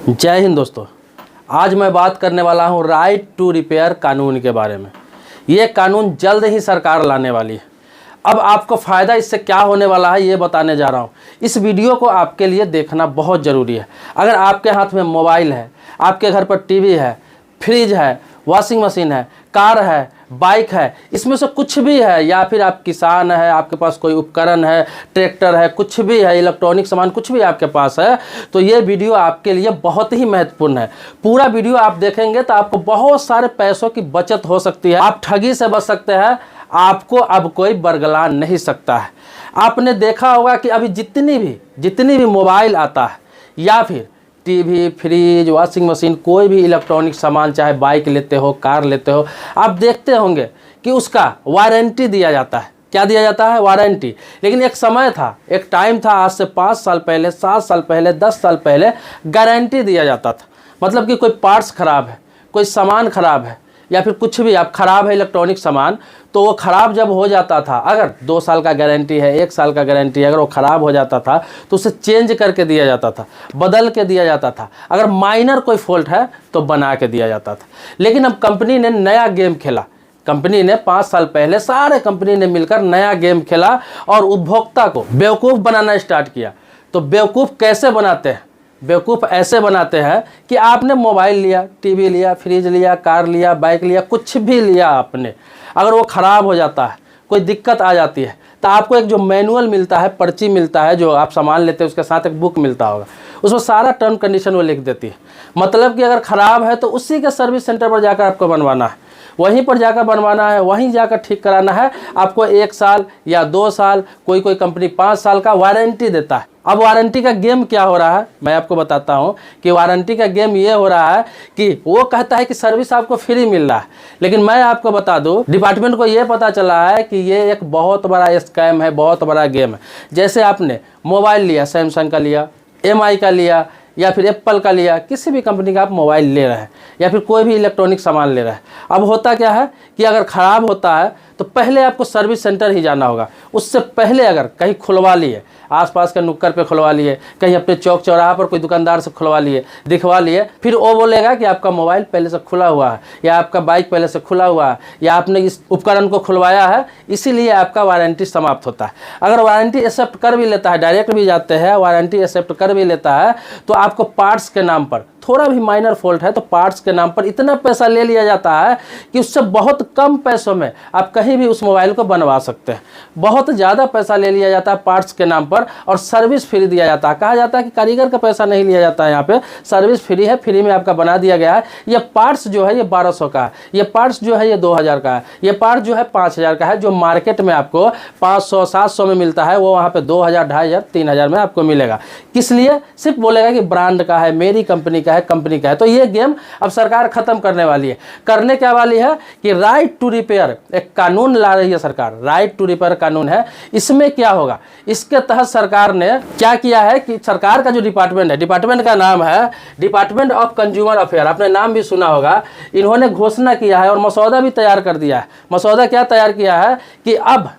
जय हिंद दोस्तों। आज मैं बात करने वाला हूं राइट टू रिपेयर कानून के बारे में। ये कानून जल्द ही सरकार लाने वाली है। अब आपको फ़ायदा इससे क्या होने वाला है ये बताने जा रहा हूं। इस वीडियो को आपके लिए देखना बहुत ज़रूरी है। अगर आपके हाथ में मोबाइल है, आपके घर पर टीवी है, फ्रिज है, वॉशिंग मशीन है, कार है, बाइक है, इसमें से कुछ भी है, या फिर आप किसान है, आपके पास कोई उपकरण है, ट्रैक्टर है, कुछ भी है, इलेक्ट्रॉनिक सामान कुछ भी आपके पास है, तो ये वीडियो आपके लिए बहुत ही महत्वपूर्ण है। पूरा वीडियो आप देखेंगे तो आपको बहुत सारे पैसों की बचत हो सकती है। आप ठगी से बच सकते हैं। आपको अब कोई बरगला नहीं सकता है। आपने देखा होगा कि अभी जितनी भी मोबाइल आता है, या फिर टीवी, फ्रिज, वॉशिंग मशीन, कोई भी इलेक्ट्रॉनिक सामान, चाहे बाइक लेते हो, कार लेते हो, आप देखते होंगे कि उसका वारंटी दिया जाता है। क्या दिया जाता है? वारंटी। लेकिन एक समय था, एक टाइम था, आज से 5 साल पहले, 7 साल पहले, 10 साल पहले गारंटी दिया जाता था। मतलब कि कोई पार्ट्स ख़राब है, कोई सामान ख़राब है, या फिर कुछ भी आप ख़राब है इलेक्ट्रॉनिक सामान, तो वो ख़राब जब हो जाता था, अगर 2 साल का गारंटी है, 1 साल का गारंटी है, अगर वो ख़राब हो जाता था तो उसे चेंज करके दिया जाता था, बदल के दिया जाता था। अगर माइनर कोई फॉल्ट है तो बना के दिया जाता था। लेकिन अब कंपनी ने नया गेम खेला। कंपनी ने 5 साल पहले सारे कंपनी ने मिलकर नया गेम खेला और उपभोक्ता को बेवकूफ़ बनाना स्टार्ट किया। तो बेवकूफ़ कैसे बनाते हैं? बेवकूफ़ ऐसे बनाते हैं कि आपने मोबाइल लिया, टीवी लिया, फ्रिज लिया, कार लिया, बाइक लिया, कुछ भी लिया आपने, अगर वो ख़राब हो जाता है, कोई दिक्कत आ जाती है, तो आपको एक जो मैनुअल मिलता है, पर्ची मिलता है, जो आप सामान लेते हैं उसके साथ एक बुक मिलता होगा, उसमें सारा टर्म कंडीशन वो लिख देती है। मतलब कि अगर ख़राब है तो उसी के सर्विस सेंटर पर जाकर आपको बनवाना है, वहीं पर जाकर बनवाना है, वहीं जाकर ठीक कराना है। आपको 1 साल या 2 साल, कोई कंपनी 5 साल का वारंटी देता है। अब वारंटी का गेम क्या हो रहा है मैं आपको बताता हूं कि वारंटी का गेम ये हो रहा है कि वो कहता है कि सर्विस आपको फ्री मिल रहा है, लेकिन मैं आपको बता दूं, डिपार्टमेंट को ये पता चला है कि ये एक बहुत बड़ा स्कैम है, बहुत बड़ा गेम है। जैसे आपने मोबाइल लिया, सैमसंग का लिया, MI का लिया, या फिर एप्पल का लिया, किसी भी कंपनी का आप मोबाइल ले रहे हैं, या फिर कोई भी इलेक्ट्रॉनिक सामान ले रहे हैं। अब होता क्या है कि अगर ख़राब होता है तो पहले आपको सर्विस सेंटर ही जाना होगा। उससे पहले अगर कहीं खुलवा लिए, आसपास के नुक्कड़ पे खुलवा लिए, कहीं अपने चौक चौराहा पर कोई दुकानदार से खुलवा लिए, दिखवा लिए, फिर वो बोलेगा कि आपका मोबाइल पहले से खुला हुआ है, या आपका बाइक पहले से खुला हुआ है, या आपने इस उपकरण को खुलवाया है, इसीलिए आपका वारंटी समाप्त होता है। अगर वारंटी एक्सेप्ट कर भी लेता है, डायरेक्ट भी जाते हैं, वारंटी एक्सेप्ट कर भी लेता है, तो आपको पार्ट्स के नाम पर, थोड़ा भी माइनर फॉल्ट है तो पार्ट्स के नाम पर इतना पैसा ले लिया जाता है कि उससे बहुत कम पैसों में आप कहीं भी उस मोबाइल को बनवा सकते हैं। बहुत ज़्यादा पैसा ले लिया जाता है पार्ट्स के नाम पर, और सर्विस फ्री दिया जाता है। कहा जाता है कि कारीगर का पैसा नहीं लिया जाता है, यहाँ पे सर्विस फ्री है, फ्री में आपका बना दिया गया है। ये पार्ट्स जो है ये 1200 का है, ये पार्ट्स जो है ये 2000 का है, ये पार्ट जो है 5000 का है। जो मार्केट में आपको 500 700 में मिलता है, वो वहाँ पे 2000, 2500, 3000 में आपको मिलेगा। किस लिए? सिर्फ बोलेगा कि ब्रांड का है, मेरी कंपनी का है, कंपनी का है। तो ये गेम अब सरकार खत्म करने वाली है। करने क्या वाली है कि राइट टू रिपेयर एक कानून ला रही है सरकार। राइट टू रिपेयर कानून है। इसमें क्या होगा? इसके तहत सरकार ने क्या किया है कि सरकार का जो डिपार्टमेंट है, डिपार्टमेंट का नाम है डिपार्टमेंट ऑफ कंज्यूमर अफेयर, आपने नाम भी सुना होगा। इन्होंने घोषणा किया है और मसौदा भी तैयार कर दिया है। मसौदा क्या तैयार किया है कि अब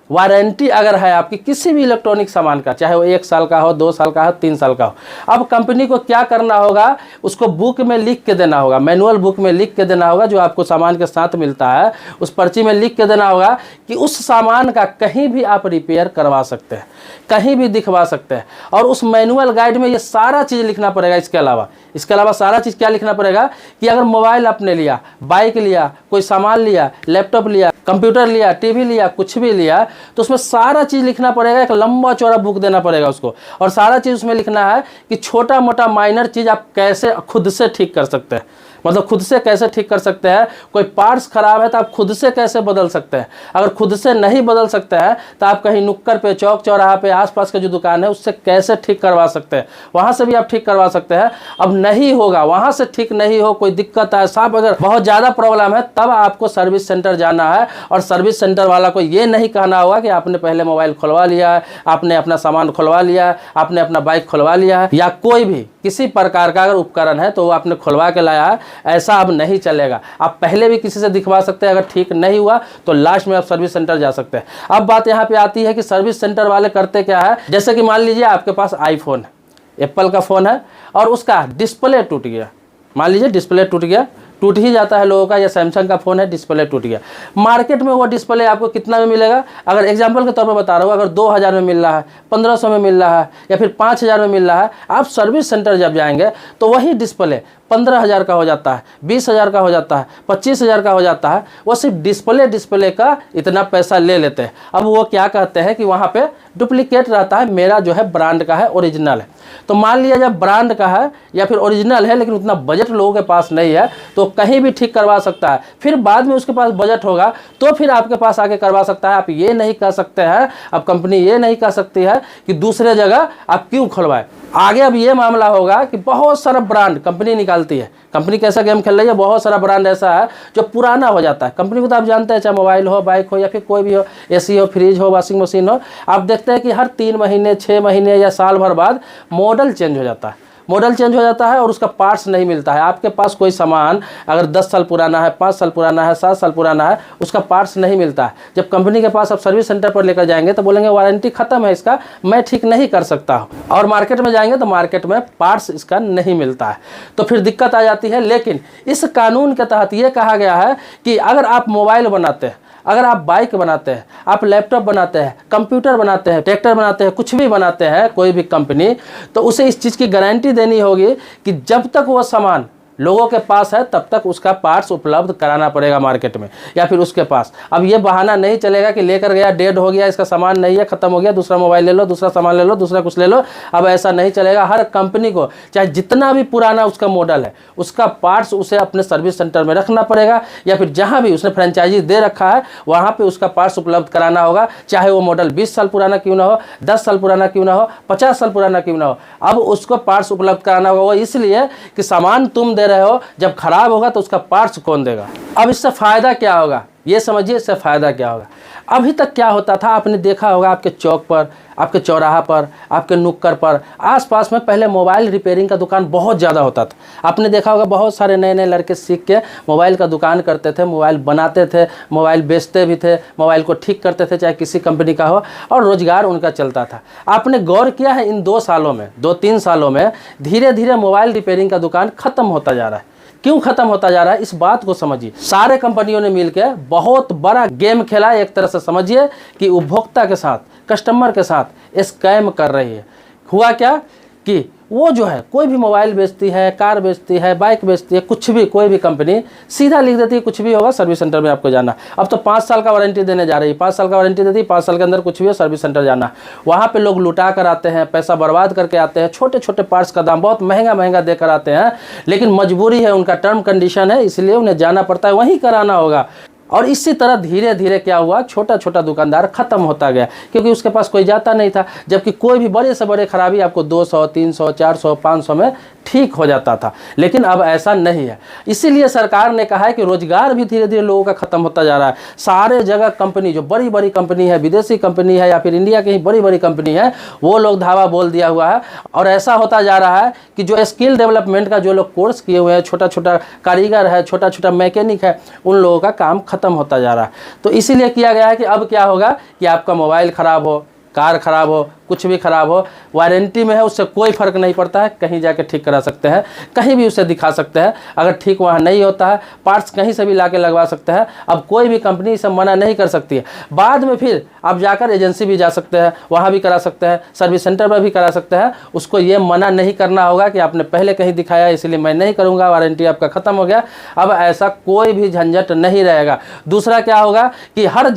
वारंटी अगर है आपकी किसी भी इलेक्ट्रॉनिक सामान का, चाहे वो 1 साल का हो, 2 साल का हो, 3 साल का हो, अब कंपनी को क्या करना होगा? उसको बुक में लिख के देना होगा, मैनुअल बुक में लिख के देना होगा, जो आपको सामान के साथ मिलता है, उस पर्ची में लिख के देना होगा कि उस सामान का कहीं भी आप रिपेयर करवा सकते हैं, कहीं भी दिखवा सकते हैं। और उस मैनुअल गाइड में ये सारा चीज़ लिखना पड़ेगा। इसके अलावा सारा चीज़ क्या लिखना पड़ेगा कि अगर मोबाइल आपने लिया, बाइक लिया, कोई सामान लिया, लैपटॉप लिया, कंप्यूटर लिया, टीवी लिया, कुछ भी लिया, तो उसमें सारा चीज़ लिखना पड़ेगा। एक लंबा चौड़ा बुक देना पड़ेगा उसको, और सारा चीज़ उसमें लिखना है कि छोटा मोटा माइनर चीज़ आप कैसे खुद से ठीक कर सकते हैं। मतलब खुद से कैसे ठीक कर सकते हैं। कोई पार्ट्स खराब है तो आप खुद से कैसे बदल सकते हैं। अगर खुद से नहीं बदल सकते हैं तो आप कहीं नुक्कड़ पे, चौक चौराहा पे, आसपास के जो दुकान है उससे कैसे ठीक करवा सकते हैं। वहाँ से भी आप ठीक करवा सकते हैं। अब नहीं होगा, वहाँ से ठीक नहीं हो, कोई दिक्कत है, साफ अगर बहुत ज़्यादा प्रॉब्लम है, तब आपको सर्विस सेंटर जाना है। और सर्विस सेंटर वाला को ये नहीं कहना होगा कि आपने पहले मोबाइल खुलवा लिया है, आपने अपना सामान खुलवा लिया है, आपने अपना बाइक खुलवा लिया है, या कोई भी किसी प्रकार का अगर उपकरण है तो वो आपने खुलवा के लाया है। ऐसा अब नहीं चलेगा। आप पहले भी किसी से दिखवा सकते हैं, अगर ठीक नहीं हुआ तो लास्ट में आप सर्विस सेंटर जा सकते हैं। अब बात यहाँ पे आती है कि सर्विस सेंटर वाले करते क्या है। जैसे कि मान लीजिए आपके पास आईफोन है, एप्पल का फ़ोन है और उसका डिस्प्ले टूट गया, मान लीजिए डिस्प्ले टूट गया, टूट ही जाता है लोगों का, या सैमसंग का फ़ोन है डिस्प्ले टूट गया, मार्केट में वो डिस्प्ले आपको कितना में मिलेगा? अगर एग्जांपल के तौर पर बता रहा हूँ, अगर 2000 में मिल रहा है, 1500 में मिल रहा है, या फिर 5000 में मिल रहा है, आप सर्विस सेंटर जब जाएंगे तो वही डिस्प्ले 15,000 का हो जाता है, 20,000 का हो जाता है, 25,000 का हो जाता है। वो सिर्फ डिस्प्ले का इतना पैसा ले लेते हैं। अब वो क्या कहते हैं कि वहाँ पे डुप्लीकेट रहता है, मेरा जो है ब्रांड का है, ओरिजिनल है। तो मान लिया जब ब्रांड का है या फिर ओरिजिनल है, लेकिन उतना बजट लोगों के पास नहीं है, तो कहीं भी ठीक करवा सकता है। फिर बाद में उसके पास बजट होगा तो फिर आपके पास आके करवा सकता है। आप ये नहीं कह सकते हैं, अब कंपनी ये नहीं कह सकती है कि दूसरे जगह आप क्यों खुलवाए। आगे अब ये मामला होगा कि बहुत सारा ब्रांड कंपनी निकालती है। कंपनी कैसा गेम खेल रही है, बहुत सारा ब्रांड ऐसा है जो पुराना हो जाता है। कंपनी को तो आप जानते हैं, चाहे मोबाइल हो, बाइक हो, या फिर कोई भी हो, एसी हो, फ्रिज हो, वॉशिंग मशीन हो, आप देखते हैं कि हर 3 महीने, 6 महीने या साल भर बाद मॉडल चेंज हो जाता है। मॉडल चेंज हो जाता है और उसका पार्ट्स नहीं मिलता है। आपके पास कोई सामान अगर 10 साल पुराना है, 5 साल पुराना है, 7 साल पुराना है, उसका पार्ट्स नहीं मिलता है। जब कंपनी के पास आप सर्विस सेंटर पर लेकर जाएंगे तो बोलेंगे वारंटी खत्म है इसका, मैं ठीक नहीं कर सकता हूँ। और मार्केट में जाएंगे तो मार्केट में पार्ट्स इसका नहीं मिलता है, तो फिर दिक्कत आ जाती है। लेकिन इस कानून के तहत ये कहा गया है कि अगर आप मोबाइल बनाते हैं, अगर आप बाइक बनाते हैं, आप लैपटॉप बनाते हैं, कंप्यूटर बनाते हैं, ट्रैक्टर बनाते हैं, कुछ भी बनाते हैं कोई भी कंपनी, तो उसे इस चीज़ की गारंटी देनी होगी कि जब तक वो सामान लोगों के पास है तब तक उसका पार्ट्स उपलब्ध कराना पड़ेगा मार्केट में या फिर उसके पास। अब ये बहाना नहीं चलेगा कि लेकर गया, डेड हो गया, इसका सामान नहीं है, ख़त्म हो गया, दूसरा मोबाइल ले लो, दूसरा सामान ले लो, दूसरा कुछ ले लो। अब ऐसा नहीं चलेगा। हर कंपनी को चाहे जितना भी पुराना उसका मॉडल है, उसका पार्ट्स उसे अपने सर्विस सेंटर में रखना पड़ेगा, या फिर जहाँ भी उसने फ्रेंचाइजी दे रखा है वहाँ पर उसका पार्ट्स उपलब्ध कराना होगा। चाहे वो मॉडल 20 साल पुराना क्यों ना हो, 10 साल पुराना क्यों ना हो, 50 साल पुराना क्यों ना हो, अब उसको पार्ट्स उपलब्ध कराना होगा। वो इसलिए कि सामान तुम दे रहे हो, जब खराब होगा तो उसका पार्ट्स कौन देगा। अब इससे फ़ायदा क्या होगा, ये समझिए इससे फ़ायदा क्या होगा। अभी तक क्या होता था, आपने देखा होगा आपके चौक पर, आपके चौराहा पर, आपके नुक्कड़ पर, आसपास में पहले मोबाइल रिपेयरिंग का दुकान बहुत ज़्यादा होता था। आपने देखा होगा बहुत सारे नए नए लड़के सीख के मोबाइल का दुकान करते थे, मोबाइल बनाते थे, मोबाइल बेचते भी थे, मोबाइल को ठीक करते थे, चाहे किसी कंपनी का हो, और रोज़गार उनका चलता था। आपने गौर किया है इन 2 सालों में, 2-3 सालों में धीरे धीरे मोबाइल रिपेयरिंग का दुकान ख़त्म होता जा रहा है। क्यों खत्म होता जा रहा है, इस बात को समझिए। सारे कंपनियों ने मिलकर बहुत बड़ा गेम खेला, एक तरह से समझिए कि उपभोक्ता के साथ, कस्टमर के साथ स्कैम कर रही है। हुआ क्या कि वो जो है कोई भी मोबाइल बेचती है, कार बेचती है, बाइक बेचती है, कुछ भी, कोई भी कंपनी सीधा लिख देती है कुछ भी होगा, सर्विस सेंटर में आपको जाना। अब तो 5 साल का वारंटी देने जा रही है, 5 साल का वारंटी देती है, 5 साल के अंदर कुछ भी हो सर्विस सेंटर जाना। वहाँ पे लोग लुटा कर आते हैं, पैसा बर्बाद करके आते हैं, छोटे छोटे पार्ट्स का दाम बहुत महंगा महंगा देकर आते हैं, लेकिन मजबूरी है, उनका टर्म कंडीशन है, इसलिए उन्हें जाना पड़ता है, वहीं कराना होगा। और इसी तरह धीरे धीरे क्या हुआ, छोटा छोटा दुकानदार ख़त्म होता गया, क्योंकि उसके पास कोई जाता नहीं था। जबकि कोई भी बड़े से बड़े खराबी आपको 200, 300, 400, 500 में ठीक हो जाता था, लेकिन अब ऐसा नहीं है। इसीलिए सरकार ने कहा है कि रोजगार भी धीरे धीरे लोगों का ख़त्म होता जा रहा है। सारे जगह कंपनी, जो बड़ी बड़ी कंपनी है, विदेशी कंपनी है या फिर इंडिया की ही बड़ी बड़ी कंपनी है, वो लोग धावा बोल दिया हुआ है। और ऐसा होता जा रहा है कि जो स्किल डेवलपमेंट का जो लोग कोर्स किए हुए हैं, छोटा छोटा कारीगर है, छोटा छोटा मैकेनिक है, उन लोगों का काम ख़त्म होता जा रहा है। तो इसीलिए किया गया है कि अब क्या होगा कि आपका मोबाइल ख़राब हो, कार ख़राब हो, कुछ भी ख़राब हो, वारंटी में है, उससे कोई फ़र्क नहीं पड़ता है, कहीं जाके ठीक करा सकते हैं, कहीं भी उसे दिखा सकते हैं। अगर ठीक वहाँ नहीं होता है, पार्ट्स कहीं से भी लाके लगवा सकते हैं। अब कोई भी कंपनी इसे मना नहीं कर सकती है। बाद में फिर आप जाकर एजेंसी भी जा सकते हैं, वहाँ भी करा सकते हैं, सर्विस सेंटर में भी करा सकते हैं। उसको ये मना नहीं करना होगा कि आपने पहले कहीं दिखाया इसलिए मैं नहीं करूँगा, वारंटी आपका ख़त्म हो गया। अब ऐसा कोई भी झंझट नहीं रहेगा। दूसरा क्या होगा कि हर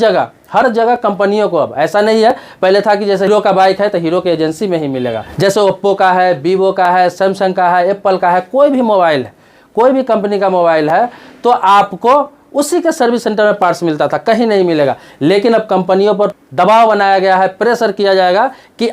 जगह कंपनियों को, अब ऐसा नहीं है, पहले था कि जैसे हीरो का बाइक है तो हीरो के एजेंसी में ही मिलेगा, जैसे ओप्पो का है, वीवो का है, सैमसंग का है, एप्पल का है, कोई भी मोबाइल है, कोई भी कंपनी का मोबाइल है तो आपको उसी के सर्विस सेंटर में पार्ट्स मिलता था, कहीं नहीं मिलेगा। लेकिन अब कंपनियों पर दबाव बनाया गया है, प्रेशर किया जाएगा कि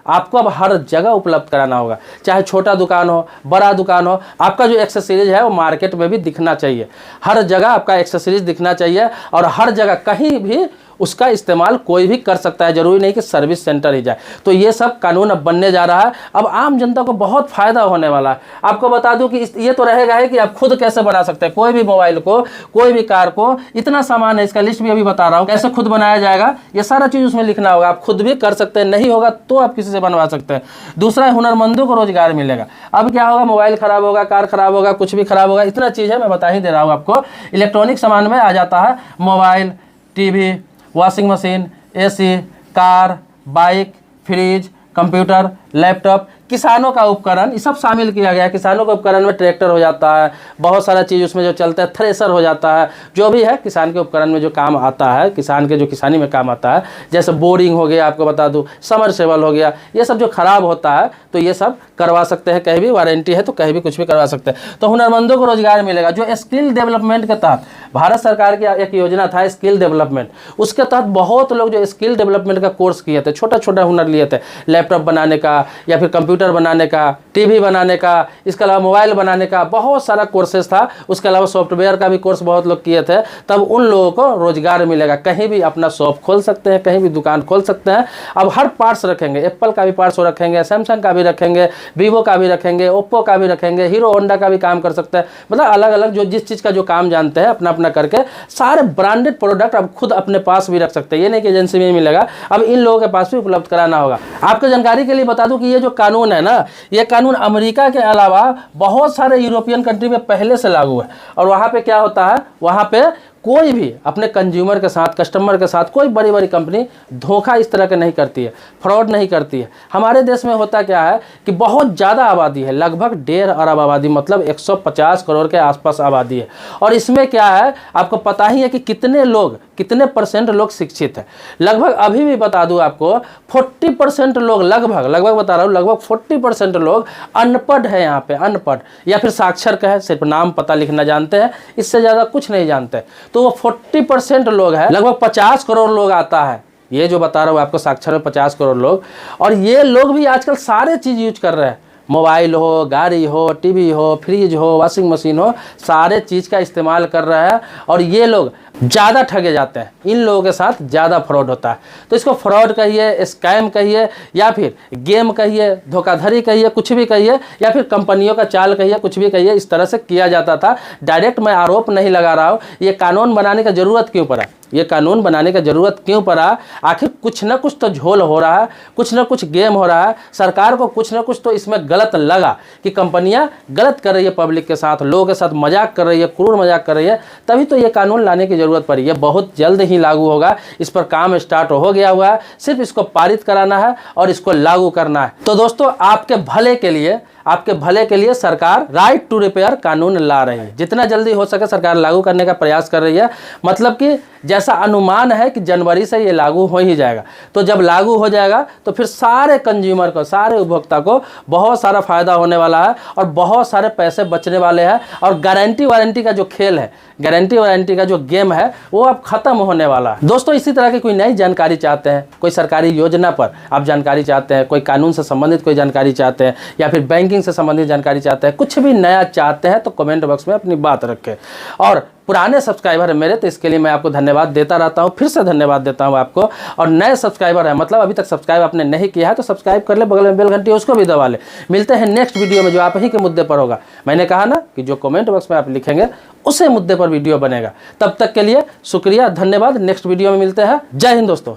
आपको अब हर जगह उपलब्ध कराना होगा, चाहे छोटा दुकान हो, बड़ा दुकान हो, आपका जो एक्सेसरीज है वो मार्केट में भी दिखना चाहिए। हर जगह आपका एक्सेसरीज दिखना चाहिए और हर जगह कहीं भी उसका इस्तेमाल कोई भी कर सकता है, जरूरी नहीं कि सर्विस सेंटर ही जाए। तो ये सब कानून अब बनने जा रहा है। अब आम जनता को बहुत फायदा होने वाला है। आपको बता दूं कि ये तो रहेगा है कि आप खुद कैसे बना सकते हैं कोई भी मोबाइल को, कोई भी कार को, इतना सामान है, इसका लिस्ट भी अभी बता रहा हूँ कैसे खुद बनाया जाएगा। ये सारा चीज उसमें लिखना होगा, आप खुद भी कर सकते हैं, नहीं होगा तो आप किसी से बनवा सकते हैं। दूसरा, हुनरमंदों को रोजगार मिलेगा। अब क्या होगा, मोबाइल खराब होगा, कार खराब होगा, कुछ भी खराब होगा, इतना चीज है मैं बता ही दे रहा हूँ आपको। इलेक्ट्रॉनिक सामान में आ जाता है mobile, TV, washing machine, AC, car, bike, fridge, computer, laptop, किसानों का उपकरण, ये सब शामिल किया गया है। किसानों के उपकरण में ट्रैक्टर हो जाता है, बहुत सारा चीज़ उसमें जो चलता है, थ्रेसर हो जाता है, जो भी है किसान के उपकरण में जो काम आता है, किसान के जो किसानी में काम आता है, जैसे बोरिंग हो गया, आपको बता दूं समरसेबल हो गया, ये सब जो खराब होता है तो ये सब करवा सकते हैं, कहीं भी वारंटी है तो कहीं भी कुछ भी करवा सकते हैं। तो हुनरमंदों को रोजगार मिलेगा। जो स्किल डेवलपमेंट के तहत भारत सरकार की एक योजना था स्किल डेवलपमेंट, उसके तहत बहुत लोग जो स्किल डेवलपमेंट का कोर्स किए थे, छोटा छोटा हुनर लिए थे, लैपटॉप बनाने का या फिर कंप्यूटर बनाने का, टीवी बनाने का, इसके अलावा मोबाइल बनाने का, बहुत सारा कोर्सेज था। उसके अलावा सॉफ्टवेयर का भी कोर्स बहुत लोग किए थे। तब उन लोगों को रोजगार मिलेगा, कहीं भी अपना शॉप खोल सकते हैं, कहीं भी दुकान खोल सकते हैं। अब हर पार्ट्स रखेंगे, एप्पल का भी पार्ट्स रखेंगे, सैमसंग का भी रखेंगे, वीवो का भी रखेंगे, ओप्पो का भी रखेंगे, हीरो होंडा का भी काम कर सकते हैं। मतलब अलग अलग जो जिस चीज़ का जो काम जानते हैं अपना अपना करके सारे ब्रांडेड प्रोडक्ट अब खुद अपने पास भी रख सकते हैं। ये नहीं कि एजेंसी में ही मिलेगा, अब इन लोगों के पास भी उपलब्ध कराना होगा। आपको जानकारी के लिए बता दूं कि ये जो कानून है ना, ये कानून अमेरिका के अलावा बहुत सारे यूरोपियन कंट्री में पहले से लागू है। और वहाँ पे क्या होता है, वहाँ पे कोई भी अपने कंज्यूमर के साथ, कस्टमर के साथ कोई बड़ी बड़ी कंपनी धोखा इस तरह के नहीं करती है, फ्रॉड नहीं करती है। हमारे देश में होता क्या है कि बहुत ज़्यादा आबादी है, लगभग 1.5 अरब आबादी, मतलब 150 करोड़ के आसपास आबादी है। और इसमें क्या है, आपको पता ही है कि कितने परसेंट लोग शिक्षित है। लगभग अभी भी बता दूं आपको 40% लोग, लगभग बता रहा हूँ, लगभग 40% लोग अनपढ़ है यहाँ पे, अनपढ़ या फिर साक्षर का है, सिर्फ नाम पता लिखना जानते हैं, इससे ज़्यादा कुछ नहीं जानते। तो वो 40% लोग है, लगभग 50 करोड़ लोग आता है। ये जो बता रहा हूँ आपको साक्षर में 50 करोड़ लोग, और ये लोग भी आजकल सारे चीज़ यूज कर रहे हैं। मोबाइल हो, गाड़ी हो, टीवी हो, फ्रिज हो, वॉशिंग मशीन हो, सारे चीज़ का इस्तेमाल कर रहे हैं। और ये लोग ज़्यादा ठगे जाते हैं, इन लोगों के साथ ज़्यादा फ्रॉड होता है। तो इसको फ्रॉड कहिए, स्कैम कहिए, या फिर गेम कहिए, धोखाधड़ी कहिए, कुछ भी कहिए, या फिर कंपनियों का चाल कहिए, कुछ भी कहिए, इस तरह से किया जाता था। डायरेक्ट मैं आरोप नहीं लगा रहा हूँ। ये कानून बनाने का ज़रूरत क्यों पड़ा, ये कानून बनाने का ज़रूरत क्यों पड़ा, आखिर कुछ ना कुछ तो झोल हो रहा है, कुछ ना कुछ गेम हो रहा है। सरकार को कुछ ना कुछ तो इसमें गलत लगा कि कंपनियां गलत कर रही है, पब्लिक के साथ, लोगों के साथ मजाक कर रही है, क्रूर मजाक कर रही है, तभी तो ये कानून लाने की ज़रूरत पड़ी है। बहुत जल्द ही लागू होगा, इस पर काम स्टार्ट हो गया हुआ है, सिर्फ इसको पारित कराना है और इसको लागू करना है। तो दोस्तों, आपके भले के लिए सरकार राइट टू रिपेयर कानून ला रही है। जितना जल्दी हो सके सरकार लागू करने का प्रयास कर रही है। मतलब कि जैसा अनुमान है कि जनवरी से ये लागू हो ही जाएगा। तो जब लागू हो जाएगा तो फिर सारे कंज्यूमर को, सारे उपभोक्ता को बहुत सारा फायदा होने वाला है और बहुत सारे पैसे बचने वाले हैं। और गारंटी वारंटी का जो खेल है, गारंटी वारंटी का जो गेम है, वो अब खत्म होने वाला है। दोस्तों, इसी तरह की कोई नई जानकारी चाहते हैं, कोई सरकारी योजना पर आप जानकारी चाहते हैं, कोई कानून से संबंधित कोई जानकारी चाहते हैं, या फिर बैंकिंग से संबंधित जानकारी चाहते हैं, कुछ भी नया चाहते हैं, तो कमेंट बॉक्स में अपनी बात रखें। और पुराने सब्सक्राइबर है मेरे, तो इसके लिए मैं आपको धन्यवाद देता रहता हूं, फिर से धन्यवाद देता हूं आपको। और नए सब्सक्राइबर है, मतलब अभी तक सब्सक्राइब आपने नहीं किया है, तो सब्सक्राइब कर ले, बगल में बेल घंटी उसको भी दबा ले। मिलते हैं नेक्स्ट वीडियो में, जो आप ही के मुद्दे पर होगा। मैंने कहा ना कि जो कमेंट बॉक्स में आप लिखेंगे उसी मुद्दे पर वीडियो बनेगा। तब तक के लिए शुक्रिया, धन्यवाद। नेक्स्ट वीडियो में मिलते हैं। जय हिंद दोस्तों।